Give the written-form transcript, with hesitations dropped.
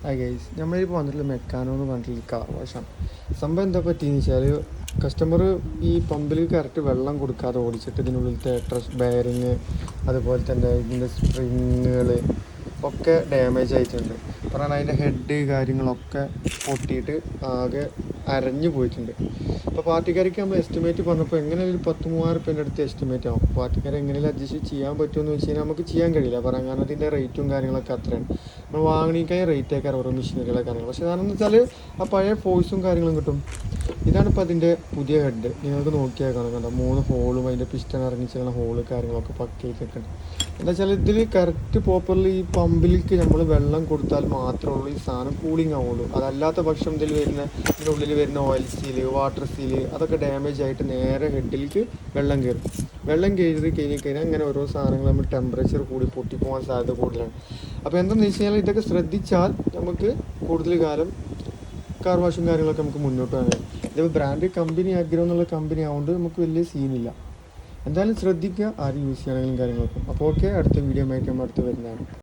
Hi guys, നമ്മളിപ്പോൾ വന്നിട്ടുള്ള mechano എന്ന് പറഞ്ഞിട്ടുള്ള കാർ വാഷാണ്. സംഭവം എന്താ പറ്റിയെന്ന് വെച്ചാൽ കസ്റ്റമർ ഈ പമ്പിൽ കറക്റ്റ് വെള്ളം കൊടുക്കാതെ ഓടിച്ചിട്ട് ഇതിനുള്ളിലത്തെ ട്രഷ് ബെയറിങ്, അതുപോലെ തന്നെ ഇതിൻ്റെ സ്പ്രിങ്ങുകൾ ഒക്കെ ഡാമേജ് ആയിട്ടുണ്ട്. പറഞ്ഞാൽ അതിൻ്റെ ഹെഡ് കാര്യങ്ങളൊക്കെ പൊട്ടിയിട്ട് ആകെ അരഞ്ഞു പോയിട്ടുണ്ട്. അപ്പോൾ പാർട്ടിക്കാർക്ക് നമ്മൾ എസ്റ്റിമേറ്റ് പറഞ്ഞപ്പോൾ എങ്ങനെയും ഒരു 10,000-3,000 അടുത്ത് എസ്റ്റിമേറ്റ് ആവും. പാർട്ടിക്കാരെ എങ്ങനെയും അഡ്ജസ്റ്റ് ചെയ്യാൻ പറ്റുമെന്ന് വെച്ച് കഴിഞ്ഞാൽ നമുക്ക് ചെയ്യാൻ കഴിയില്ല. പറയാൻ കാരണം അതിൻ്റെ റേറ്റും കാര്യങ്ങളൊക്കെ അത്രയാണ്. നമ്മൾ വാങ്ങണിക്കായി റേറ്റ് ആക്കാറ് ഓരോ മെഷീനറികളെ കാര്യങ്ങൾ. പക്ഷേ കാരണം എന്ന് വെച്ചാൽ ആ പഴയ ഫോഴ്സും കാര്യങ്ങളും കിട്ടും. ഇതാണ് ഇപ്പോൾ അതിൻ്റെ പുതിയ ഹെഡ്. നിങ്ങൾക്ക് നോക്കിയാൽ കാണുന്നുണ്ടോ, 3 ഹോളും അതിൻ്റെ പിസ്റ്റൺ ഇറങ്ങിച്ചുള്ള ഹോള് കാര്യങ്ങളൊക്കെ പക്കയൊക്കെ ഉണ്ട്. എന്താ വെച്ചാൽ ഇതിൽ കറക്റ്റ് പ്രോപ്പർലി ഈ പമ്പിലേക്ക് നമ്മൾ വെള്ളം കൊടുത്താൽ മാത്രമേ ഉള്ളൂ ഈ സാധനം കൂളിംഗ് ആവുള്ളൂ. അതല്ലാത്ത പക്ഷം ഇതിനുള്ളിൽ വരുന്ന ഓയിൽ സീല്, വാട്ടർ സീല് അതൊക്കെ ഡാമേജ് ആയിട്ട് നേരെ ഹെഡിലേക്ക് വെള്ളം കയറും. വെള്ളം കഴിഞ്ഞാൽ അങ്ങനെ ഓരോ സാധനങ്ങൾ നമ്മൾ ടെമ്പറേച്ചർ കൂടി പൊട്ടിപ്പോകാൻ സാധ്യത കൂടുതലാണ്. അപ്പോൾ എന്താണെന്ന് വെച്ച് കഴിഞ്ഞാൽ ഇതൊക്കെ ശ്രദ്ധിച്ചാൽ നമുക്ക് കൂടുതൽ കാലം കാർ വാഷും കാര്യങ്ങളൊക്കെ നമുക്ക് മുന്നോട്ട് പോകാൻ. ഇതിപ്പോൾ ബ്രാൻഡ് കമ്പനി ആഗ്രഹം എന്നുള്ള കമ്പനി ആയതുകൊണ്ട് നമുക്ക് വലിയ സീനില്ല. എന്തായാലും ശ്രദ്ധിക്കുക ആരും യൂസ് ചെയ്യണമെങ്കിലും കാര്യങ്ങളൊക്കെ. അപ്പോൾ ഓക്കെ, അടുത്ത വീഡിയോ ആയിട്ട് നമ്മൾ അടുത്ത് വരുന്നതാണ്.